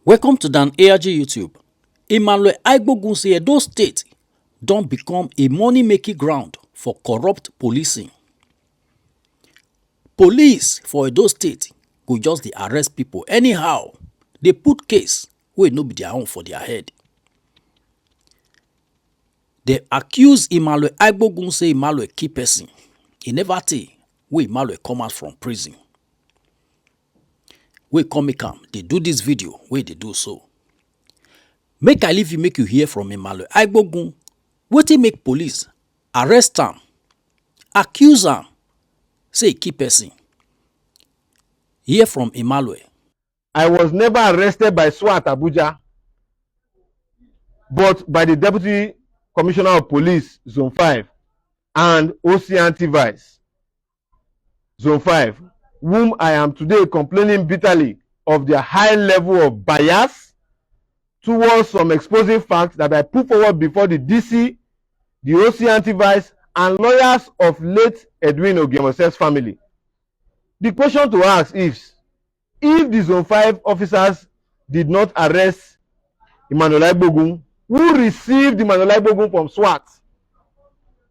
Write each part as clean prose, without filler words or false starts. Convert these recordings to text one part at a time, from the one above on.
Welcome to Dan ARG YouTube. Emmanuel Agbogun say Edo State don become a money-making ground for corrupt policing. Police for Edo State go just dey arrest people anyhow. Dey put case wey no be their own for their head. Dey accuse Emmanuel Agbogun say Emmanuel kill person. E never tey wey Emmanuel come out from prison. Wey come make am dey do this video wey dey do so. Make I leave you make you hear from Emmanuel Agbogun. Wetin make police arrest am, accuse am, say e kill person. Hear from Emmanuel. I was never arrested by SWAT Abuja, but by the Deputy Commissioner of Police, Zone 5, and OC Anti-Vice, Zone 5, whom I am today complaining bitterly of their high level of bias towards some exposing facts that I put forward before the DC, the OC Anti-Vice, and lawyers of late Edwin Ogiemosef's family. The question to ask is, if the Zone 5 officers did not arrest Emmanuel Agbogun, who received Emmanuel Agbogun from SWAT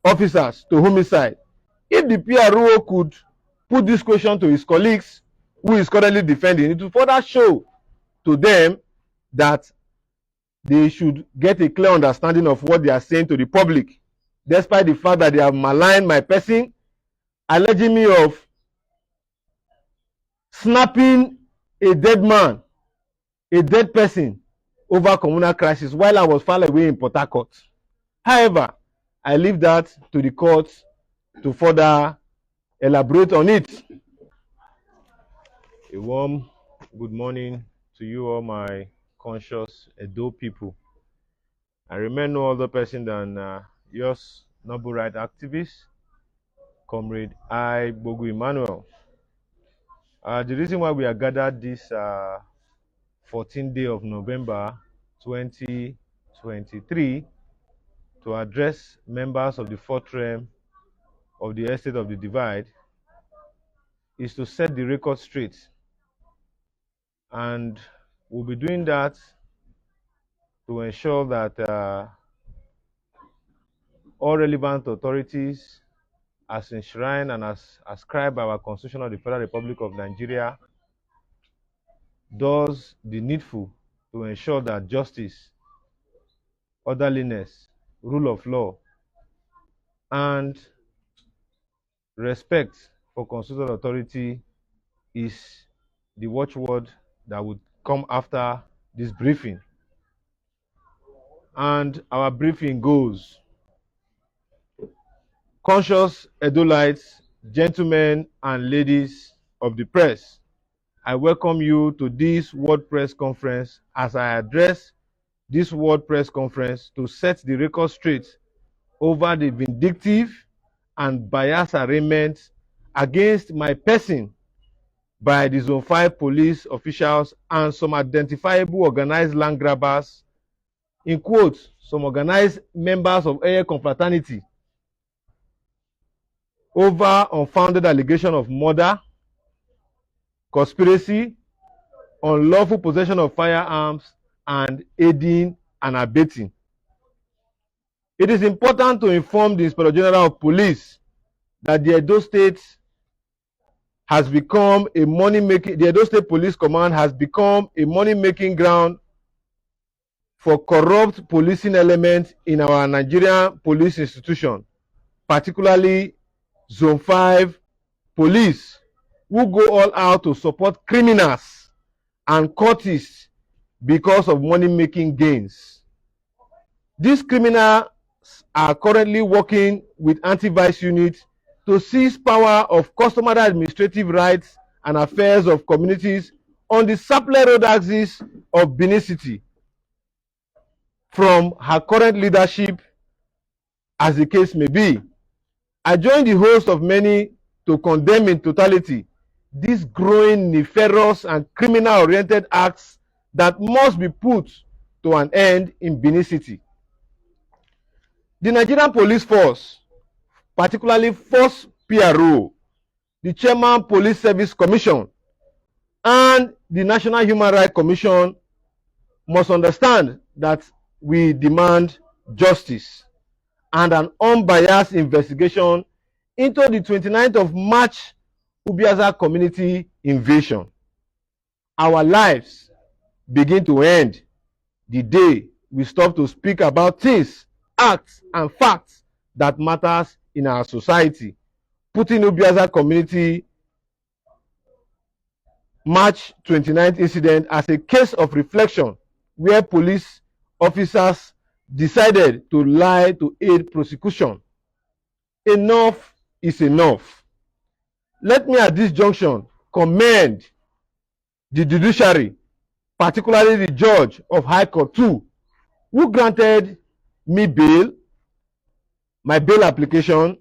officers to homicide, if the PRO could put this question to his colleagues who is currently defending, it will further show to them that they should get a clear understanding of what they are saying to the public, despite the fact that they have maligned my person, alleging me of snapping a dead man, a dead person, over communal crisis while I was far away in Port Harcourt. However, I leave that to the court to further elaborate on it. A warm good morning to you all, my conscious Edo people. I remain no other person than yours noble right activist, Comrade Agbogun Emmanuel. The reason why we are gathered this 14th day of November 2023 to address members of the fourth realm of the estate of the divide is to set the record straight, and we'll be doing that to ensure that all relevant authorities, as enshrined and as ascribed by our Constitution of the Federal Republic of Nigeria, does the needful to ensure that justice, orderliness, rule of law, and respect for constitutional authority is the watchword that would come after this briefing. And our briefing goes: conscious Edolites, gentlemen and ladies of the press, I welcome you to this World Press Conference as I address this World Press Conference to set the record straight over the vindictive and biased arraignment against my person by the Zone 5 police officials and some identifiable organized land grabbers, in quotes, some organized members of Air Confraternity, over unfounded allegation of murder, conspiracy, unlawful possession of firearms, and aiding and abetting. It is important to inform the Inspector General of Police that the Edo State has become a the Edo State Police Command has become a money-making ground for corrupt policing elements in our Nigerian police institution, particularly Zone 5 police, who go all out to support criminals and cultists because of money-making gains. These criminals are currently working with anti-vice units to seize power of customary administrative rights and affairs of communities on the Sapele Road axis of Benin City, from her current leadership, as the case may be. I join the host of many to condemn in totality these growing nefarious and criminal-oriented acts that must be put to an end in Benin City. The Nigerian Police Force, particularly Force PRO, the Chairman Police Service Commission, and the National Human Rights Commission must understand that we demand justice and an unbiased investigation into the 29th of March Ubiaza community invasion. Our lives begin to end the day we stop to speak about things, acts, and facts that matters in our society, putting Ubiaza community March 29th incident as a case of reflection where police officers decided to lie to aid prosecution. Enough is enough. Let me at this junction commend the judiciary, particularly the judge of High Court 2, who granted me bail, my bail application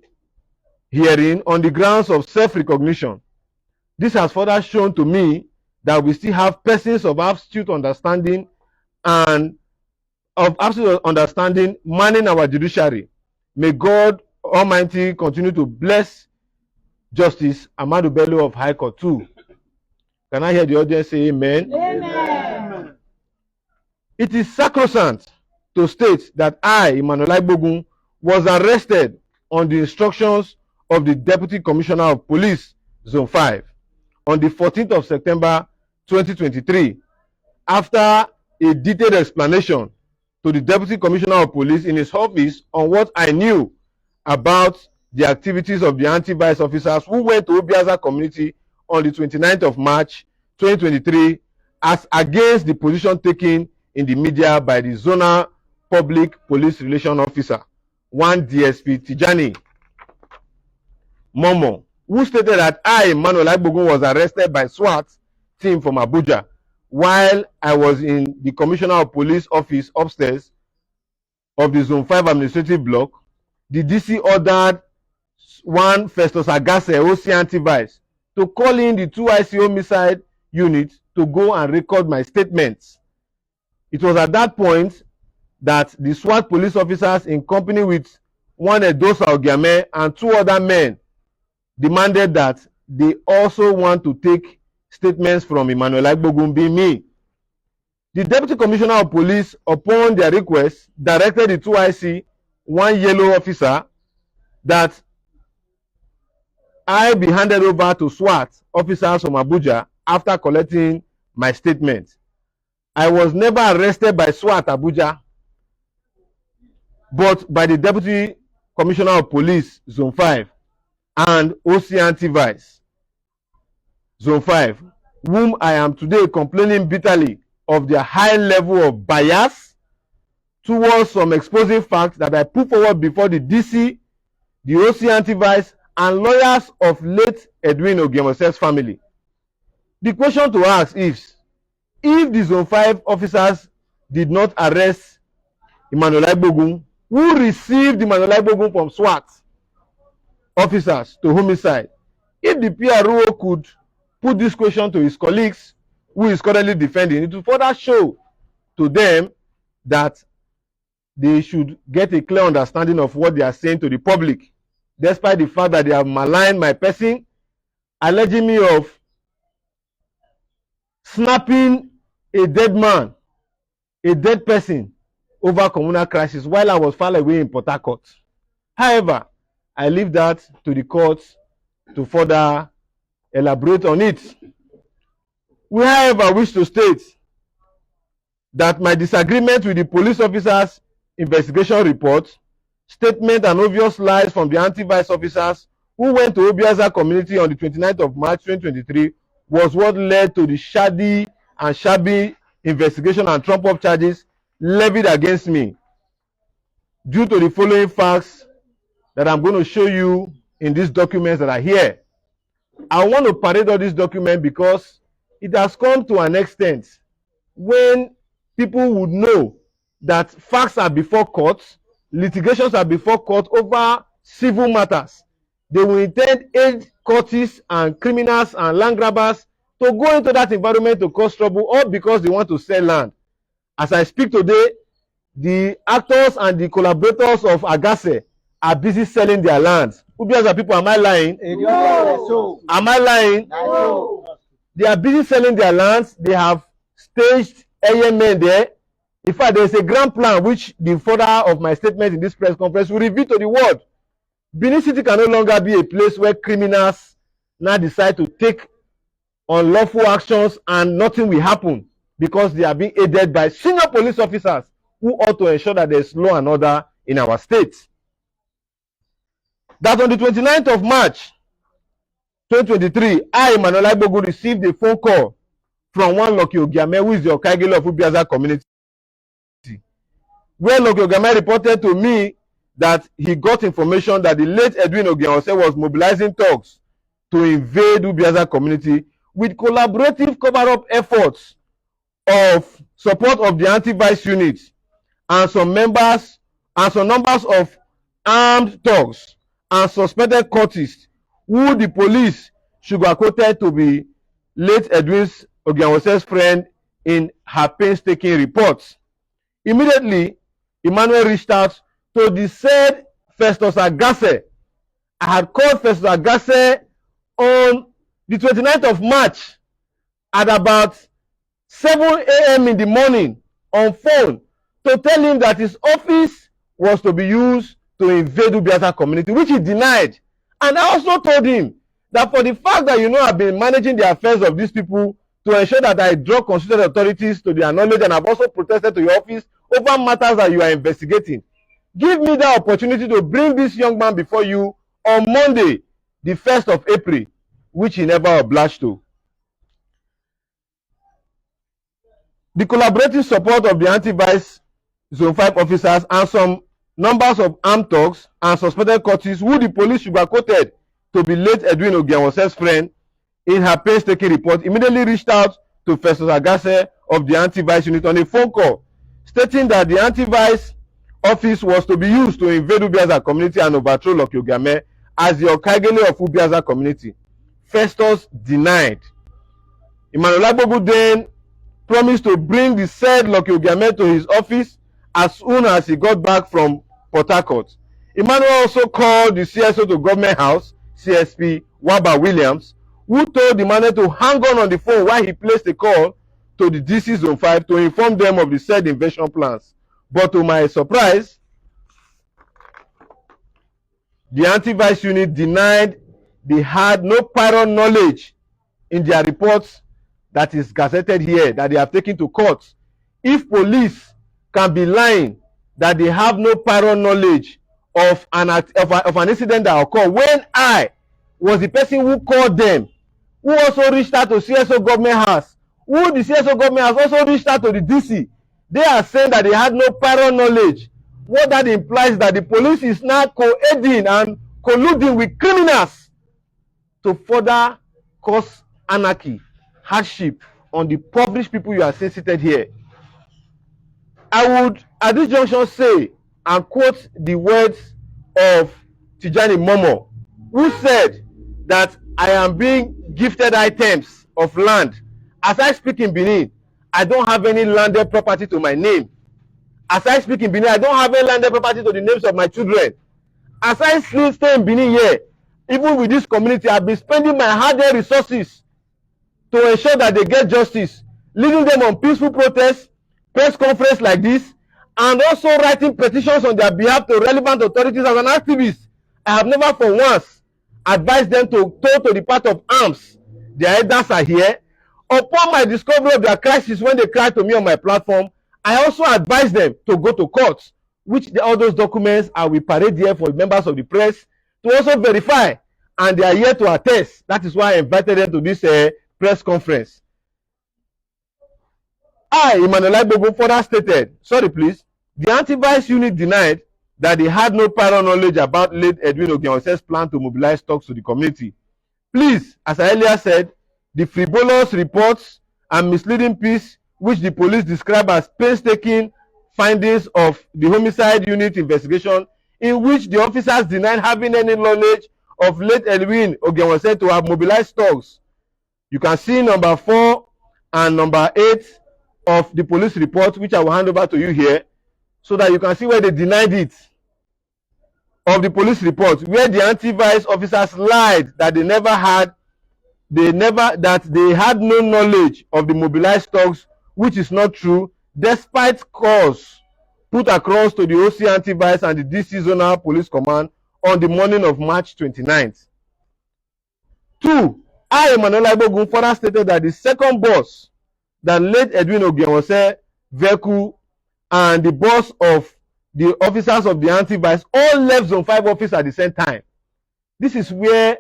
hearing on the grounds of self-recognition. This has further shown to me that we still have persons of absolute understanding manning our judiciary. May God Almighty continue to bless Justice Amadu Bello of High Court 2. Can I hear the audience say amen? Amen. It is sacrosanct to state that I, Emmanuel Agbogun, was arrested on the instructions of the Deputy Commissioner of Police, Zone 5, on the 14th of September 2023, after a detailed explanation to the Deputy Commissioner of Police in his office on what I knew about the activities of the anti-vice officers who went to Obiaza community on the 29th of March 2023 as against the position taken in the media by the Zonal Public Police Relations Officer, 1 DSP Tijani Momo, who stated that I, Emmanuel Agbogun, was arrested by SWAT team from Abuja while I was in the Commissioner of Police office upstairs of the Zone 5 administrative block. The DC ordered one Festus Agase, OC Anti-Vice, to call in the 2 IC homicide unit to go and record my statements. It was at that point that the SWAT police officers, in company with one Edosa Ogiame and 2 other men, demanded that they also want to take statements from Emmanuel Agbogun, being me. The Deputy Commissioner of Police, upon their request, directed the 2 IC, one yellow officer, that I be handed over to SWAT officers from Abuja after collecting my statement. I was never arrested by SWAT Abuja, but by the Deputy Commissioner of Police, Zone 5, and OC Anti-Vice, Zone 5, whom I am today complaining bitterly of their high level of bias towards some exposing facts that I put forward before the DC, the OC Anti-Vice, and lawyers of late Edwin Ogiemose's family. The question to ask is, if the Zone 5 officers did not arrest Emmanuel Agbogun, who received Emmanuel Agbogun from SWAT officers to homicide, if the PRO could put this question to his colleagues who is currently defending, it will further show to them that they should get a clear understanding of what they are saying to the public, despite the fact that they have maligned my person, alleging me of snapping a dead man, a dead person, over communal crisis while I was far away in Port Harcourt. However, I leave that to the courts to further elaborate on it. We, however, wish to state that my disagreement with the police officers' investigation report, statement, and obvious lies from the anti-vice officers who went to Obiaza community on the 29th of March 2023 was what led to the shabby investigation and trump-up charges levied against me. Due to the following facts that I'm going to show you in these documents that are here. I want to parade all these documents because it has come to an extent when people would know that facts are before courts, litigations are before court over civil matters. They will intend aid courtists and criminals and land grabbers to go into that environment to cause trouble, all because they want to sell land. As I speak today, the actors and the collaborators of Agase are busy selling their lands. Ubiaza people, am I lying? No. Am I lying? No. They are busy selling their lands. They have staged men there In fact, there is a grand plan which the further of my statement in this press conference will reveal to the world. Benin City can no longer be a place where criminals now decide to take unlawful actions and nothing will happen because they are being aided by senior police officers who ought to ensure that there is law and order in our state. That on the 29th of March 2023, I, Emmanuel Agbogun, received a phone call from one Lucky Ogiame, who is the Okaigele of Ubiaza community, where Lucky Ogiame reported to me that he got information that the late Edwin Ogianose was mobilizing thugs to invade Ubiaza community with collaborative cover-up efforts of support of the anti-vice unit and some numbers of armed thugs and suspected cultists who the police sugarcoated to be late Edwin Ogianose's friend in her painstaking reports. Immediately, Emmanuel reached out to the said Festus Agase. I had called Festus Agase on the 29th of March at about 7 a.m. in the morning on phone to tell him that his office was to be used to invade Ubiaza community, which he denied. And I also told him that for the fact that I've been managing the affairs of these people to ensure that I draw constituted authorities to their knowledge, and I've also protested to your office over matters that you are investigating. Give me the opportunity to bring this young man before you on Monday, the 1st of April, which he never obliged to. The collaborative support of the anti-vice Zone 5 officers and some numbers of armed thugs and suspected cultists who the police sugarcoated to be late Edwin Ogianose's friend in her painstaking report immediately reached out to Festus Agase of the anti-vice unit on a phone call, stating that the anti-vice office was to be used to invade Ubiaza community and overthrow Lucky Ogiame as the Okaigele of Ubiaza community. Festus denied. Emmanuel Agbogun then promised to bring the said Lucky Ogiame to his office as soon as he got back from Port Harcourt. Emmanuel also called the CSO to Government House, CSP Waba Williams, who told Emmanuel to hang on the phone while he placed a call to the DC Zone 5 to inform them of the said invasion plans. But to my surprise, the anti-vice unit denied they had no prior knowledge in their reports that is gazetted here that they have taken to court. If police can be lying that they have no prior knowledge of an incident that occurred when I was the person who called them, who also reached out to CSO Government House, who the CSO Government House also reached out to the DC, they are saying that they had no prior knowledge. What that implies that the police is now co-aiding and colluding with criminals to further cause anarchy, hardship on the impoverished people you are seeing seated here. I would at this junction say and quote the words of Tijani Momo, who said that I am being gifted items of land. As I speak in Benin, I don't have any landed property to my name. As I speak in Benin, I don't have any landed property to the names of my children. As I stay in Benin here, even with this community, I've been spending my hard-earned resources to ensure that they get justice, leading them on peaceful protests, press conference like this, and also writing petitions on their behalf to relevant authorities as an activist. I have never for once advised them to go to the path of arms. Their elders are here. Upon my discovery of their crisis when they cried to me on my platform, I also advised them to go to court, which all those documents I will parade here for members of the press to also verify, and they are here to attest. That is why I invited them to this press conference. I, Emmanuel Agbogun, further stated, sorry please, the anti-vice unit denied that they had no prior knowledge about late Edwin Ogianose's plan to mobilize thugs to the community. Please, as I earlier said, the frivolous reports and misleading piece which the police describe as painstaking findings of the homicide unit investigation, in which the officers denied having any knowledge of late Edwin Ogianose to have mobilized thugs. You can see number 4 and number 8 of the police report, which I will hand over to you here, so that you can see where they denied it. Of the police report, where the anti-vice officers lied that they had no knowledge of the mobilized thugs, which is not true. despite calls put across to the OC Anti-Vice and the DC Zonal Police Command on the morning of March 29th. 2. I, Emmanuel Agbogun, further stated that the second boss that late Edwin Ogienwose vehicle and the boss of the officers of the Anti-Vice all left Zone 5 office at the same time. This is where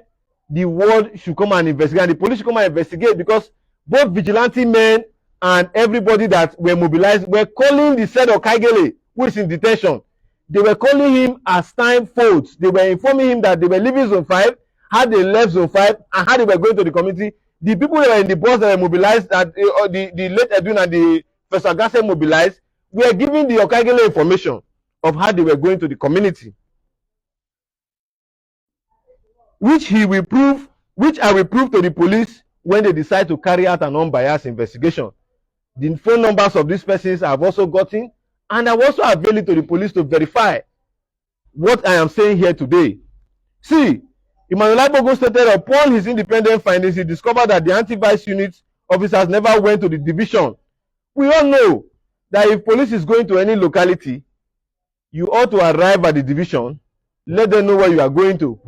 the world should come and investigate, and the police should come and investigate, because both vigilante men and everybody that were mobilized were calling the said Okaigele, who is in detention. They were calling him as time folds. They were informing him that they were leaving Zone 5, how they left Zone 5, and how they were going to the community. The people that were in the bus that were mobilized, that the late Edwin and the First Agase mobilized, were giving the Okaigele information of how they were going to the community, which I will prove to the police when they decide to carry out an unbiased investigation. The phone numbers of these persons I have also gotten, and I have also availed it to the police to verify what I am saying here today. See, Emmanuel Agbogun stated upon his independent findings, he discovered that the Anti-Vice unit officers never went to the division. We all know that if police is going to any locality, you ought to arrive at the division, let them know where you are going to.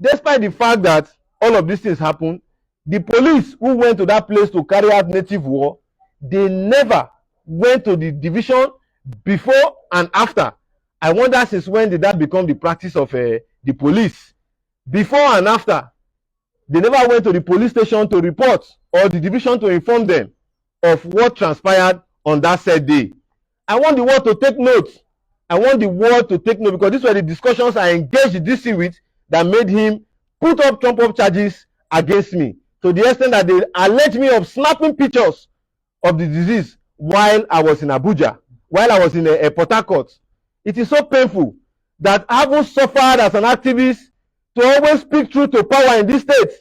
Despite the fact that all of these things happened, the police who went to that place to carry out native war, they never went to the division before and after. I wonder since when did that become the practice of the police? Before and after, they never went to the police station to report, or the division to inform them of what transpired on that said day. I want the world to take note. I want the world to take note, because these were the discussions I engaged the DC with that made him put up trump-up charges against me, to the extent that they alleged me of snapping pictures of the disease while I was in Abuja, while I was in Port Harcourt. It is so painful that having suffered as an activist to always speak truth to power in this state,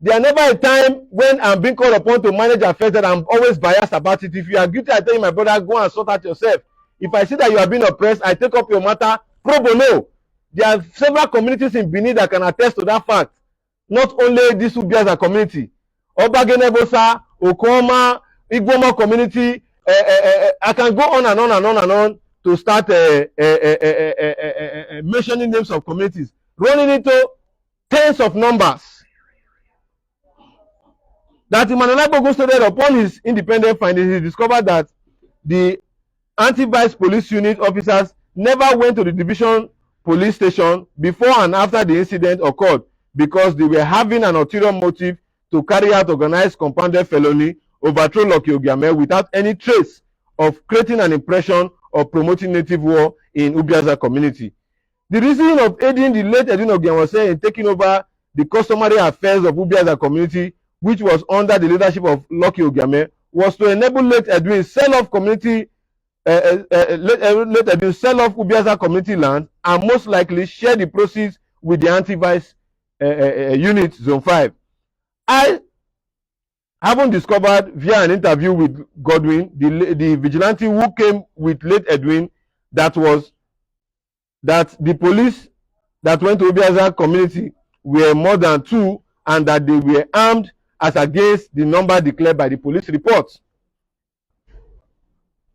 there never a time when I'm being called upon to manage affairs that I'm always biased about it. If you are guilty, I tell you, my brother, go and sort out yourself. If I see that you are being oppressed, I take up your matter pro bono. There are several communities in Benin that can attest to that fact. Not only this Ubiaza community, Obagenebosa, Okoma, Igbomo community. I can go on and on and on and on to start mentioning names of communities, running into tens of numbers. That Emmanuel Agbogun stated upon his independent findings, he discovered that the Anti-Vice police unit officers never went to the division police station before and after the incident occurred, because they were having an ulterior motive to carry out organized compounded felony, overthrow Lucky Ogiame without any trace of creating an impression or promoting native war in Ubiaza community. The reason of aiding the late Edwin Ogienwose in taking over the customary affairs of Ubiaza community, which was under the leadership of Lucky Ogiame, was to enable late Edwin sell off community, let Edwin sell off Ubiaza community land, and most likely share the proceeds with the Anti-Vice unit Zone 5. I haven't discovered via an interview with Godwin, the vigilante who came with late Edwin, that the police that went to Ubiaza community were more than 2, and that they were armed as against the number declared by the police reports.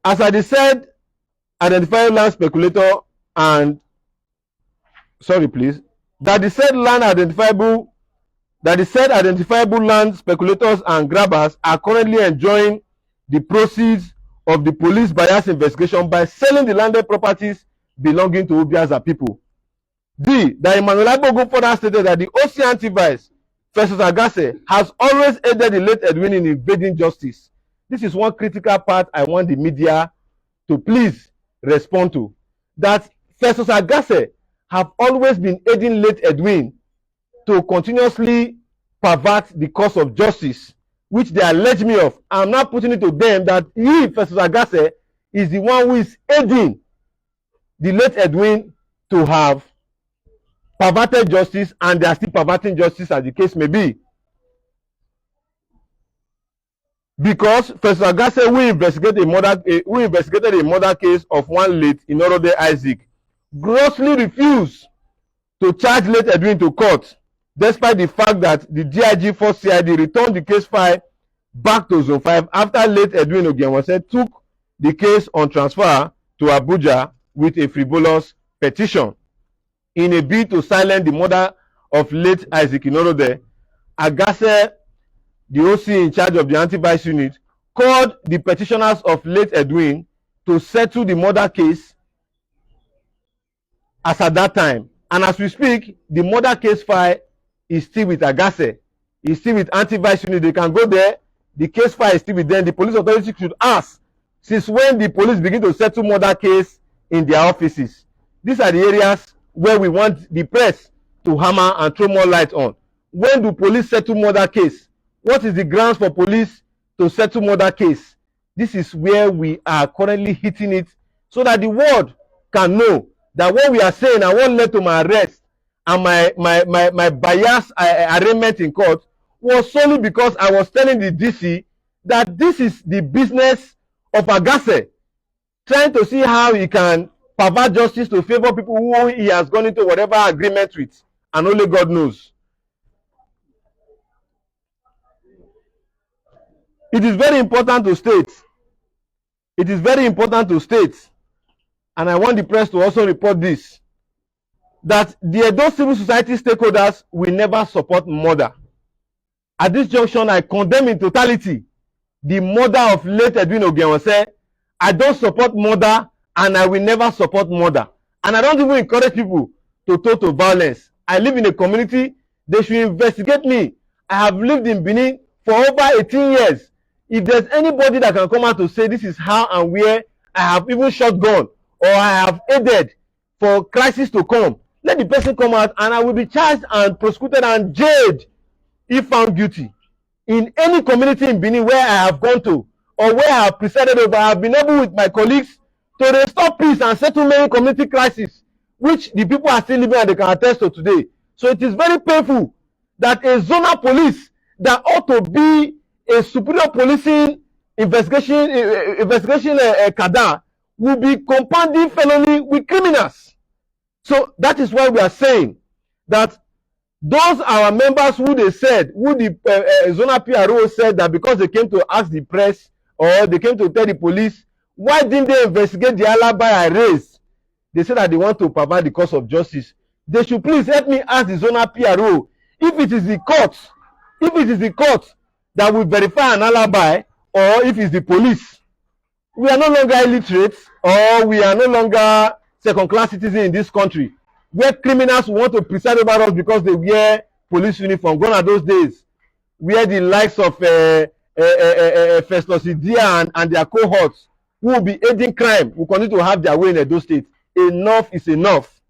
As I said, identified land speculator and that the said identifiable land speculators and grabbers are currently enjoying the proceeds of the police bias investigation by selling the landed properties belonging to Ubiaza people. D. That Emmanuel Agbogun further stated that the OC Anti-Vice, Festus Agase, has always aided the late Edwin in evading justice. This is one critical part I want the media to please respond to. That Festus Agase have always been aiding late Edwin to continuously pervert the cause of justice, which they allege me of. I'm not putting it to them that he, Festus Agase, is the one who is aiding the late Edwin to have perverted justice, and they are still perverting justice as the case may be. Because Festus Agase, who investigated a murder case of one late Inorode Isaac, grossly refused to charge late Edwin to court, despite the fact that the DIG for CID returned the case file back to Zone 5 after late Edwin Ogienwose took the case on transfer to Abuja with a frivolous petition. In a bid to silence the murder of late Isaac Inorode, Agase, the OC in charge of the anti-vice unit, called the petitioners of late Edwin to settle the murder case as at that time. And as we speak, the murder case file is still with Agase. It's still with anti-vice unit. They can go there. The case file is still with them. The police authority should ask, since when the police begin to settle murder case in their offices? These are the areas where we want the press to hammer and throw more light on. When do police settle murder case? What is the grounds for police to settle murder case? This is where we are currently hitting it, so that the world can know that what we are saying and what led to my arrest and my bias arraignment in court was solely because I was telling the DC that this is the business of Agase, trying to see how he can pervert justice to favor people who he has gone into whatever agreement with, and only God knows. It is very important to state, and I want the press to also report this, that the EDO civil society stakeholders will never support murder. At this junction, I condemn in totality the murder of late Edwin Ogenwose. I don't support murder, and I will never support murder. And I don't even encourage people to turn to violence. I live in a community. They should investigate me. I have lived in Benin for over 18 years. If there's anybody that can come out to say this is how and where I have even shot gun or I have aided for crisis to come, let the person come out, and I will be charged and prosecuted and jailed if found guilty. In any community in Benin where I have gone to or where I have presided over, I have been able with my colleagues to restore peace and settle many community crises, which the people are still living and they can attest to today. So it is very painful that a zonal police that ought to be a superior policing investigation cadre will be compounding felony with criminals. So that is why we are saying that those our members who they said, who the zonal PRO said that because they came to ask the press or they came to tell the police, why didn't they investigate the alibi I raised? They said that they want to provide the cause of justice. They should please help me ask the zonal PRO if it is the court, that will verify an alibi, or if it's the police. We are no longer illiterate, or we are no longer second-class citizens in this country, where criminals want to preside over us because they wear police uniform. Gone are those days where the likes of Festus Idia and their cohorts who will be aiding crime will continue to have their way in Edo State. Enough is enough.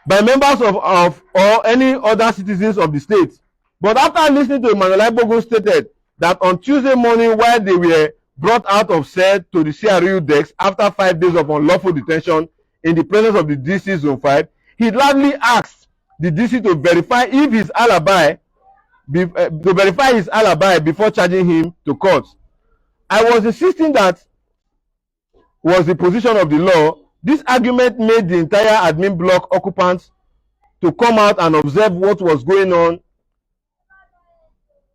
By members of or any other citizens of the state. But after listening to Emmanuel Agbogun stated that on Tuesday morning, while they were brought out of cell to the CRU decks after 5 days of unlawful detention in the presence of the DC Zone 5, he loudly asked the DC to verify his alibi before charging him to court. I was insisting that was the position of the law. This argument made the entire admin block occupants to come out and observe what was going on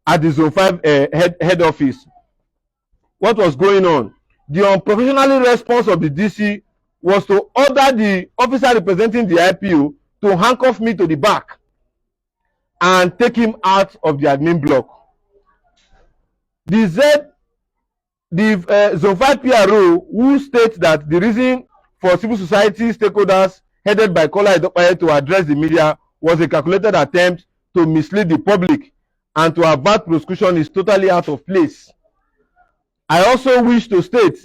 at the Zone 5 head office. What was going on? The unprofessional response of the DC was to order the officer representing the IPO to handcuff me to the back and take him out of the admin block. The Zone 5 PRO, who states that the reason for civil society stakeholders headed by Kola Edopaye to address the media was a calculated attempt to mislead the public and to avert prosecution, is totally out of place. I also wish to state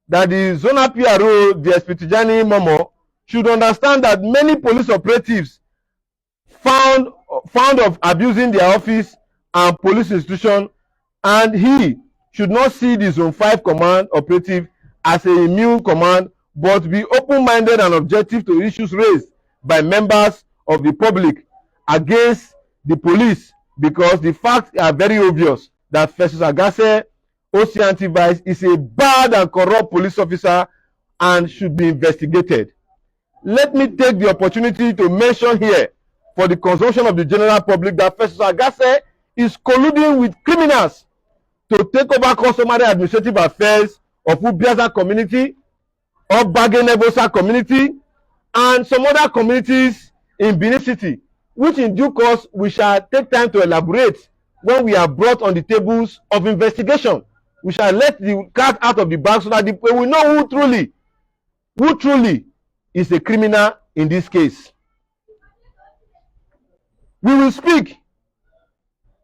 that the zonal PRO, the Espitijani Momo, should understand that many police operatives found of abusing their office and police institution, and he should not see the Zone 5 command operative as a immune command, but be open-minded and objective to issues raised by members of the public against the police, because the facts are very obvious that Festus Agase, OC Anti-Vice, is a bad and corrupt police officer and should be investigated. Let me take the opportunity to mention here, for the consumption of the general public, that Festus Agase is colluding with criminals to take over customary administrative affairs of Ubiaza community, of Bagenebosa community, and some other communities in Benin City, which in due course we shall take time to elaborate when we are brought on the tables of investigation. We shall let the cat out of the bag so that we will know who truly is a criminal in this case. We will speak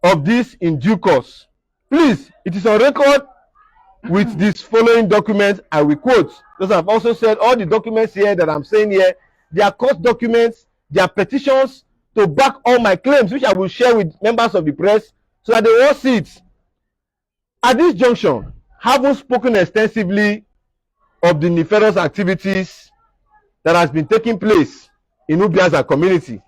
of this in due course. Please, it is on record with this following document I will quote. Because I've also said all the documents here that I'm saying here, they are court documents, they are petitions to back all my claims, which I will share with members of the press so that they will see it. At this junction, having spoken extensively of the nefarious activities that has been taking place in Ubiaza community,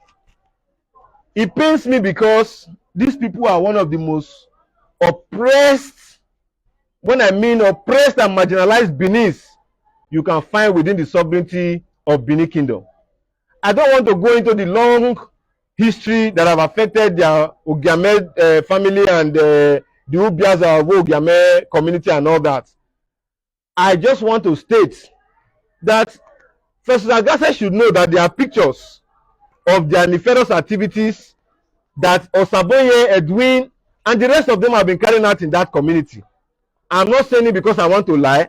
it pains me because these people are one of the most oppressed, when I mean oppressed and marginalized Benin you can find within the sovereignty of Benin Kingdom. I don't want to go into the long history that have affected their Ogiame family and the Ubiaza Ogiame community and all that. I just want to state that First Agase should know that there are pictures of their nefarious activities that Osaboye, Edwin, and the rest of them have been carrying out in that community. I'm not saying it because I want to lie.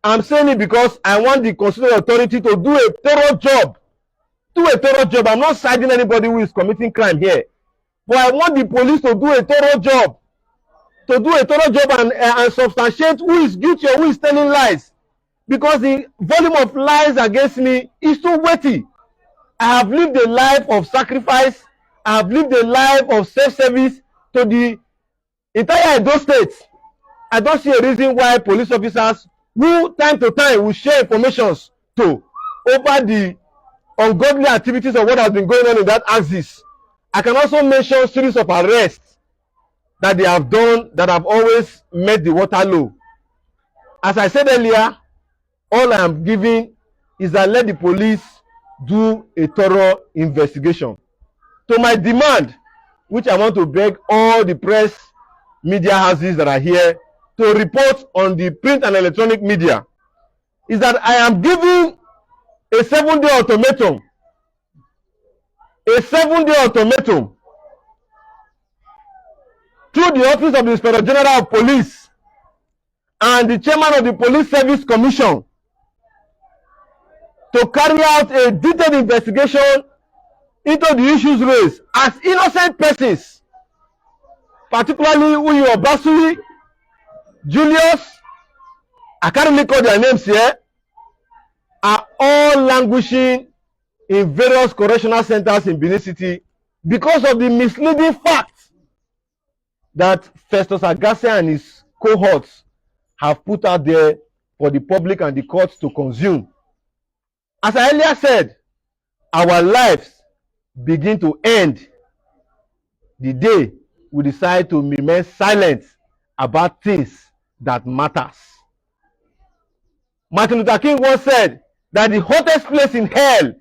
I'm saying it because I want the constitutional authority to do a thorough job. Do a thorough job. I'm not siding anybody who is committing crime here. But I want the police to do a thorough job. To do a thorough job and substantiate who is guilty or who is telling lies. Because the volume of lies against me is too weighty. I have lived a life of sacrifice. I have lived a life of self-service to the entire Edo state. I don't see a reason why police officers who time to time will share information to over the ungodly activities of what has been going on in that axis. I can also mention series of arrests that they have done that have always met the water low. As I said earlier, all I am giving is that let the police do a thorough investigation. To my demand, which I want to beg all the press media houses that are here to report on the print and electronic media, is that I am giving a 7-day ultimatum. A 7-day ultimatum through the office of the Inspector General of Police and the chairman of the Police Service Commission to carry out a detailed investigation into the issues raised as innocent persons, particularly Uyo Basui, Julius, I can't really call their names here, are all languishing in various correctional centers in Benin City because of the misleading fact that Festus Agase and his cohorts have put out there for the public and the courts to consume. As I earlier said, our lives begin to end the day we decide to remain silent about things that matters. Martin Luther King once said that the hottest place in hell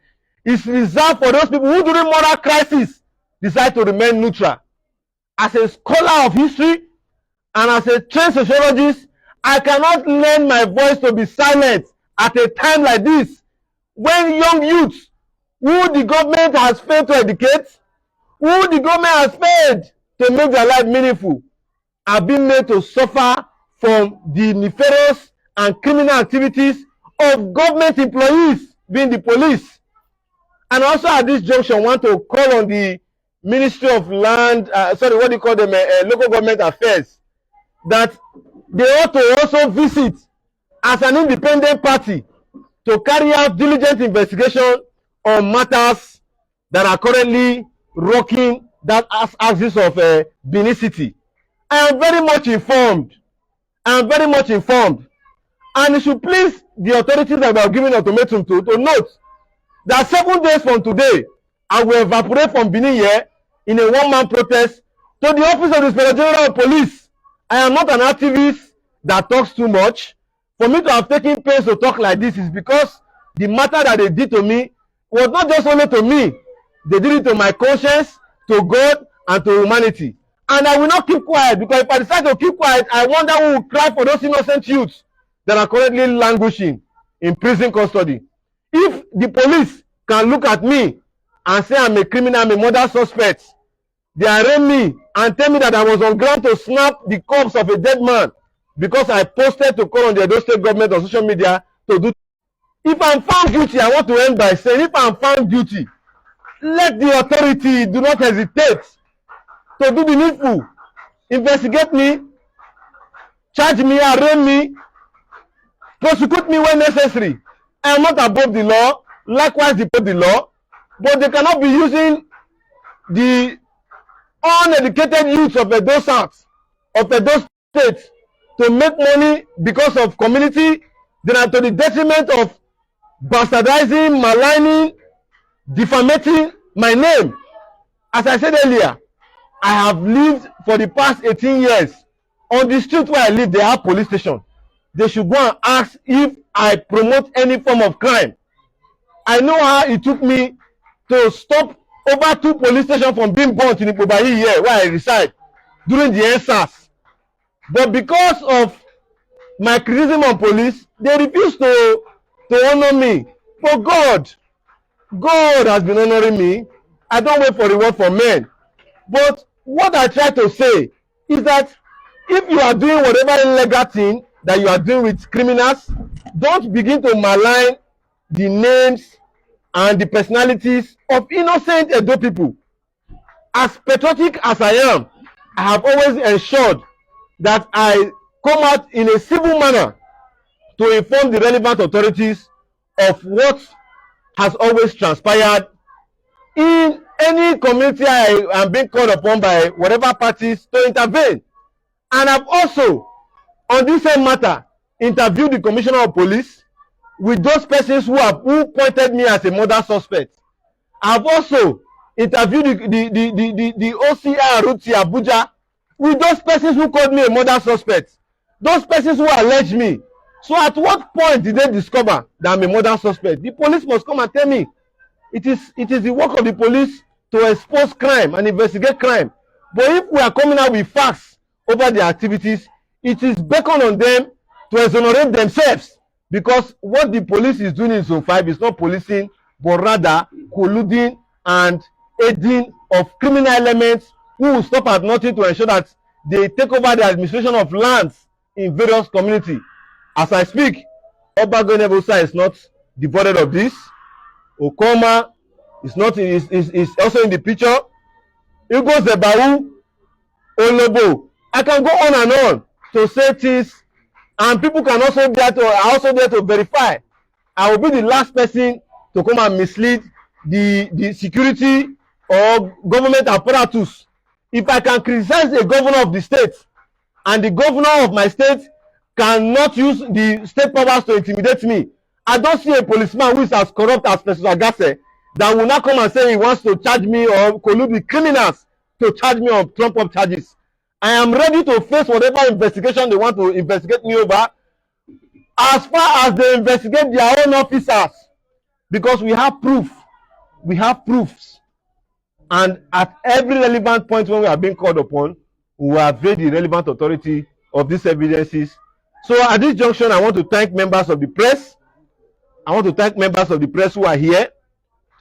is reserved for those people who during moral crisis decide to remain neutral. As a scholar of history and as a trained sociologist, I cannot lend my voice to be silent at a time like this when young youths who the government has failed to educate, who the government has failed to make their life meaningful, are being made to suffer from the nefarious and criminal activities of government employees, being the police. And also at this junction, want to call on the Ministry of Land, local government affairs, that they ought to also visit as an independent party to carry out diligent investigation on matters that are currently rocking that axis of Benin City. I am very much informed. I am very much informed. And it should please the authorities that we are giving ultimatum to note that 7 days from today, I will evaporate from Benin here in a one-man protest to the office of the Inspector General of Police. I am not an activist that talks too much. For me to have taken pains to talk like this is because the matter that they did to me was not just only to me. They did it to my conscience, to God, and to humanity. And I will not keep quiet, because if I decide to keep quiet, I wonder who will cry for those innocent youths that are currently languishing in prison custody. If the police can look at me and say I'm a criminal, I'm a murder suspect, they arraign me and tell me that I was on ground to snap the corpse of a dead man because I posted to call on the Edo State government on social media to do. If I'm found guilty, I want to end by saying, if I'm found guilty, let the authority do not hesitate to do the needful. Investigate me, charge me, arraign me, prosecute me when necessary. I am not above the law, likewise above the law, but they cannot be using the uneducated youths of Edo South, of Edo State, to make money because of community, then are to the detriment of bastardizing, maligning, defamating my name. As I said earlier, I have lived for the past 18 years. On the street where I live, they have police station. They should go and ask if I promote any form of crime. I know how it took me to stop over 2 police stations from being burnt in Ipobayi here where I reside during the NSAS. But because of my criticism on police, they refuse to honor me. But God has been honoring me. I don't wait for reward from men. But what I try to say is that if you are doing whatever illegal thing that you are doing with criminals, don't begin to malign the names and the personalities of innocent Edo people. As patriotic as I am, I have always ensured that I come out in a civil manner to inform the relevant authorities of what has always transpired in any community I am being called upon by whatever parties to intervene. And I've also, on this same matter, interviewed the Commissioner of Police with those persons who pointed me as a murder suspect. I've also interviewed the OCR Ruti Abuja with those persons who called me a murder suspect. Those persons who alleged me. So at what point did they discover that I'm a murder suspect? The police must come and tell me. It is the work of the police to expose crime and investigate crime. But if we are coming out with facts over their activities, it is beckon on them to exonerate themselves, because what the police is doing in Zone 5 is not policing, but rather colluding and aiding of criminal elements who will stop at nothing to ensure that they take over the administration of lands in various communities. As I speak, Agbogun Ebusa is not devoid of this. Okoma is also in the picture. Igbo Zebawu, Olobo. I can go on and on to say things, and people can also are also there to verify. I will be the last person to come and mislead the security or government apparatus. If I can criticize the governor of the state, and the governor of my state cannot use the state powers to intimidate me, I don't see a policeman who is as corrupt as Professor Agase that will not come and say he wants to charge me or collude with criminals to charge me on trump-up charges. I am ready to face whatever investigation they want to investigate me over, as far as they investigate their own officers, because we have proof. We have proofs. And at every relevant point when we are being called upon, we will avail the relevant authority of these evidences. So at this junction, I want to thank members of the press. I want to thank members of the press who are here.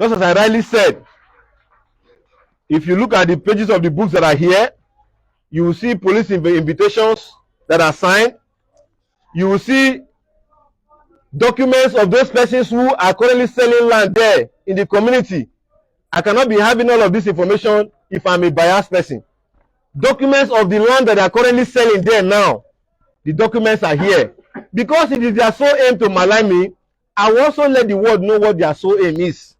Just as I rightly said, if you look at the pages of the books that are here, you will see police invitations that are signed. You will see documents of those persons who are currently selling land there in the community. I cannot be having all of this information if I'm a biased person. Documents of the land that are currently selling there now. The documents are here. Because it is their sole aim to malign me, I will also let the world know what their sole aim is.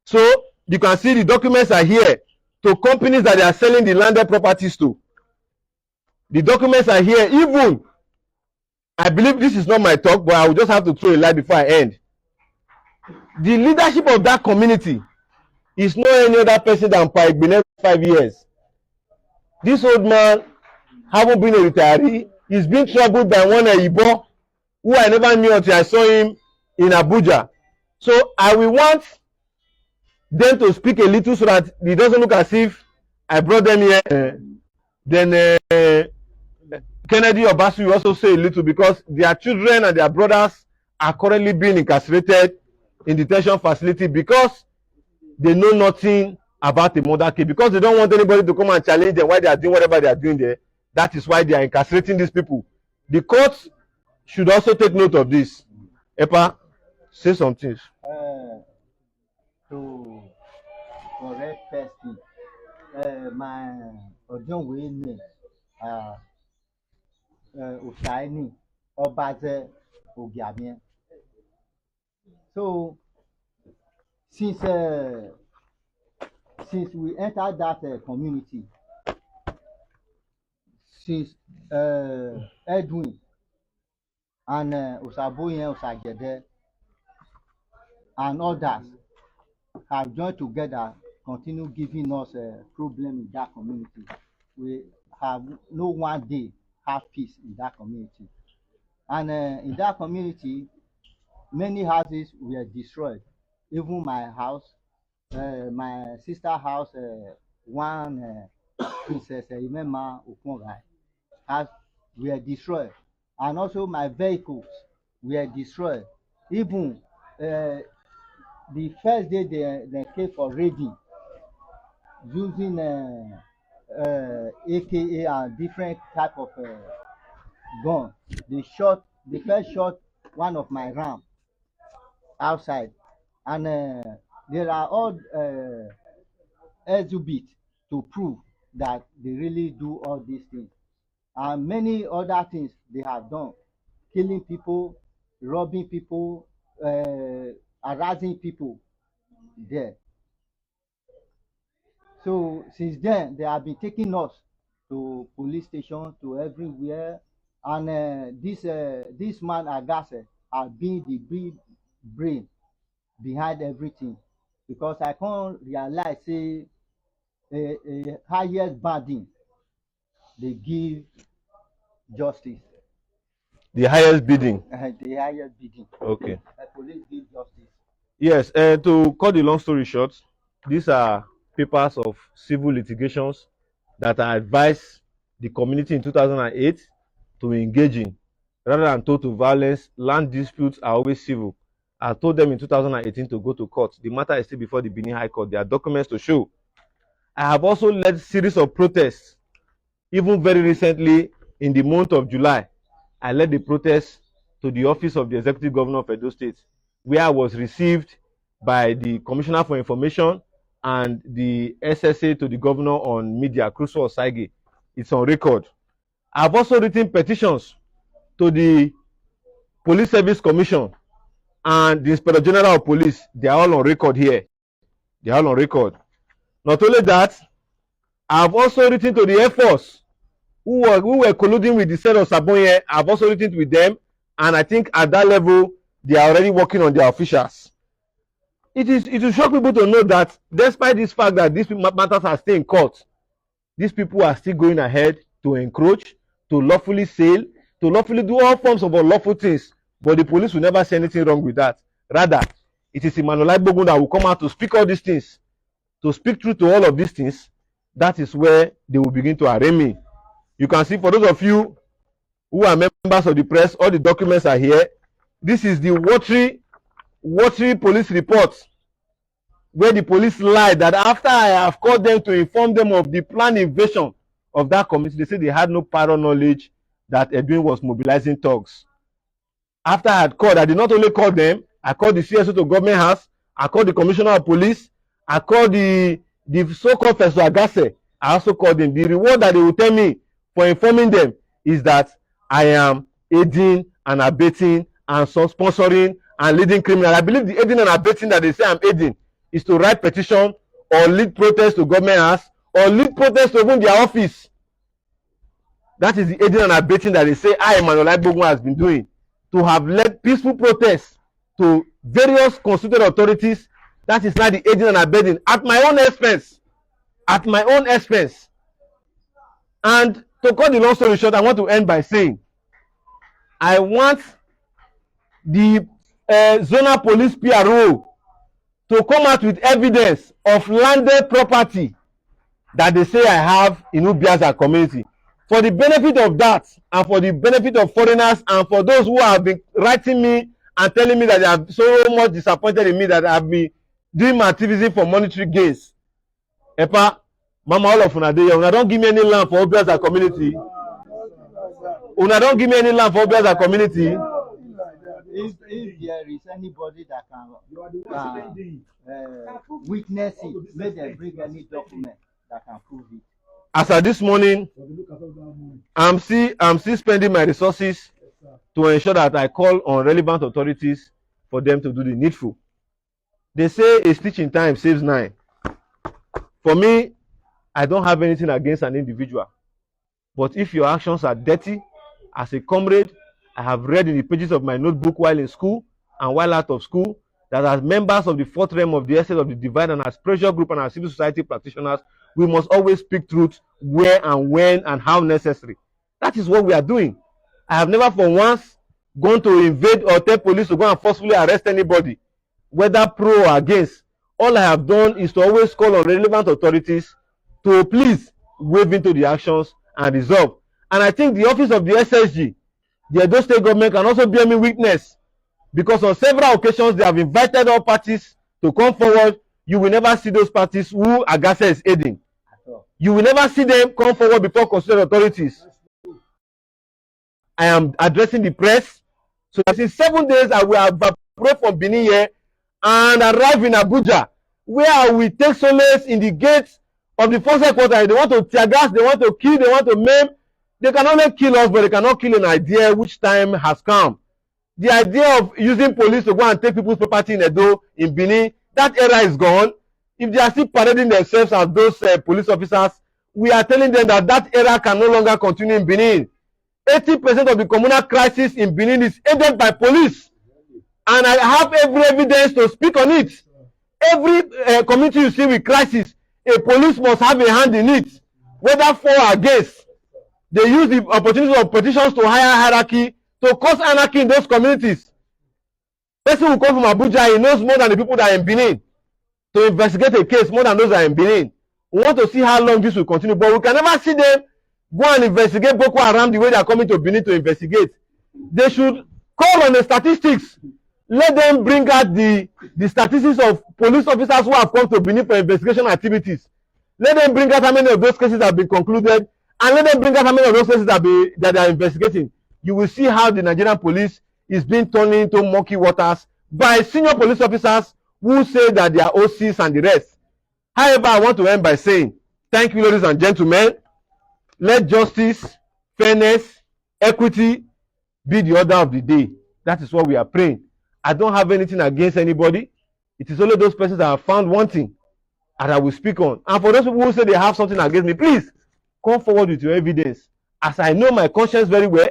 So you can see the documents are here to companies that they are selling the landed properties to. The documents are here. Even, I believe this is not my talk, but I will just have to throw a light before I end. The leadership of that community is not any other person than Pa Egbene 5 years. This old man, having been a retiree, is being troubled by one Igbo who I never knew until I saw him in Abuja. So I will want them to speak a little so that it doesn't look as if I brought them here. Kennedy Obasu will also say a little, because their children and their brothers are currently being incarcerated in detention facility because they know nothing about the murder case, because they don't want anybody to come and challenge them while they are doing whatever they are doing there. That is why they are incarcerating these people. The court should also take note of this. Epa, say some things. To correct first thing, my Ojon Wayne, Usaini, Obaze, Ogiamien. So, since we entered that community, since Edwin and Osaboyen, Osagede, and others have joined together, continue giving us a problem in that community. We have no one day have peace in that community. And in that community, many houses were destroyed. Even my house, my sister's house, one Princess Imema Okunrai, has were destroyed. And also my vehicles were destroyed. Even the first day they came for raiding using AKA and different type of gun. They first shot one of my ram outside, and there are all exhibits to prove that they really do all these things, and many other things they have done, killing people, robbing people, harassing people there. So since then, they have been taking us to police station, to everywhere, and this man Agase has been the big brain behind everything, because I can't realize say a highest banding they give justice. The highest bidding. The highest bidding. Okay. Police give justice. Yes, to cut the long story short, these are papers of civil litigations that I advised the community in 2008 to engage in. Rather than total violence, land disputes are always civil. I told them in 2018 to go to court. The matter is still before the Benin High Court. There are documents to show. I have also led series of protests. Even very recently, in the month of July, I led the protest to the office of the Executive Governor of Edo State, where I was received by the Commissioner for Information and the SSA to the Governor on Media, Crusoe Osaige. It's on record. I've also written petitions to the Police Service Commission and the Inspector General of Police. They are all on record here. They are all on record. Not only that, I've also written to the Air Force, who were colluding with the set of Saboye. I've also written with them, and I think at that level, they are already working on their officials. It will shock people to know that despite this fact that these matters are still in court, these people are still going ahead to encroach, to lawfully sail, to lawfully do all forms of unlawful things, but the police will never say anything wrong with that. Rather, it is Emmanuel Agbogun that will come out to speak all these things, to speak truth to all of these things. That is where they will begin to arraign me. You can see, for those of you who are members of the press, all the documents are here. This is the watery police report, where the police lied that after I have called them to inform them of the planned invasion of that community, they said they had no prior knowledge that Edwin was mobilizing thugs. After I had called, I did not only call them, I called the CSO to Government House, I called the Commissioner of Police, I called the so-called Professor Agase. I also called them. The reward that they will tell me for informing them is that I am aiding and abetting and sponsoring and leading criminal. I believe the aiding and abetting that they say I'm aiding is to write petition or lead protest to Government House or lead protest to even their office. That is the aiding and abetting that they say I, Emmanuel Agbogun, has been doing, to have led peaceful protests to various constituted authorities. That is not the aiding and abetting at my own expense. At my own expense. And to cut the long story short, I want to end by saying, I want the zonal police PRO to come out with evidence of landed property that they say I have in Ubiaza community. For the benefit of that, and for the benefit of foreigners, and for those who have been writing me and telling me that they are so much disappointed in me that I have been doing my activism for monetary gains. Epa, Mama, all of una dey here. Una don't give me any land for Obiaza community. Una don't give me any land for Obiaza community. If there is anybody that can witness it, may they bring any document that can prove it. As of this morning, I'm still spending my resources to ensure that I call on relevant authorities for them to do the needful. They say a stitch in time saves 9. For me, I don't have anything against an individual. But if your actions are dirty, as a comrade, I have read in the pages of my notebook while in school and while out of school that as members of the fourth realm of the essence of the divine and as pressure group and as civil society practitioners, we must always speak truth where and when and how necessary. That is what we are doing. I have never for once gone to invade or tell police to go and forcefully arrest anybody, whether pro or against. All I have done is to always call on relevant authorities to please wade into the actions and resolve. And I think the office of the SSG, the Edo State government, can also bear me witness, because on several occasions they have invited all parties to come forward. You will never see those parties who Agasa is aiding. You will never see them come forward before constituted authorities. I am addressing the press. So that in 7 days I will evaporate from Benin here and arrive in Abuja, where I will take solace in the gates of the first headquarters. They want to tear gas, they want to kill, they want to maim. They can only kill us, but they cannot kill an idea which time has come. The idea of using police to go and take people's property in Edo, in Benin, that era is gone. If they are still parading themselves as those police officers, we are telling them that that era can no longer continue in Benin. 80% of the communal crisis in Benin is aided by police. And I have every evidence to speak on it. Every community you see with crisis, a police must have a hand in it, whether for or against. They use the opportunity of petitions to higher hierarchy to cause anarchy in those communities. Person who come from Abuja, he knows more than the people that are in Benin to investigate a case, more than those that are in Benin. We want to see how long this will continue, but we can never see them go and investigate Boko Haram the way they are coming to Benin to investigate. They should call on the statistics. Let them bring out the statistics of police officers who have come to Benin for investigation activities. Let them bring out how many of those cases have been concluded, and let them bring out how many of those cases that they are investigating. You will see how the Nigerian police is being turned into murky waters by senior police officers who say that they are OCs and the rest. However, I want to end by saying, thank you, ladies and gentlemen. Let justice, fairness, equity be the order of the day. That is what we are praying. I don't have anything against anybody. It is only those persons that have found wanting that I will speak on. And for those people who say they have something against me, please come forward with your evidence. As I know my conscience very well,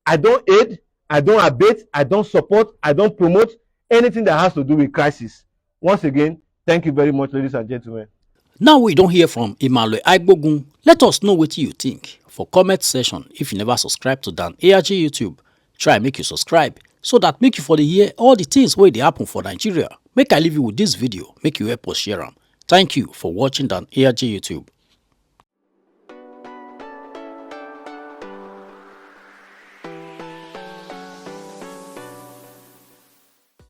I don't aid, I don't abet, I don't support, I don't promote anything that has to do with crisis. Once again, thank you very much, ladies and gentlemen. Now we don't hear from Emmanuel Agbogun. Let us know what you think for comment section. If you never subscribe to Dan ARG YouTube, try make you subscribe so that make you for the hear all the things wey dey happen for Nigeria. Make I leave you with this video, make you help us share am. Thank you for watching Dan ARG YouTube.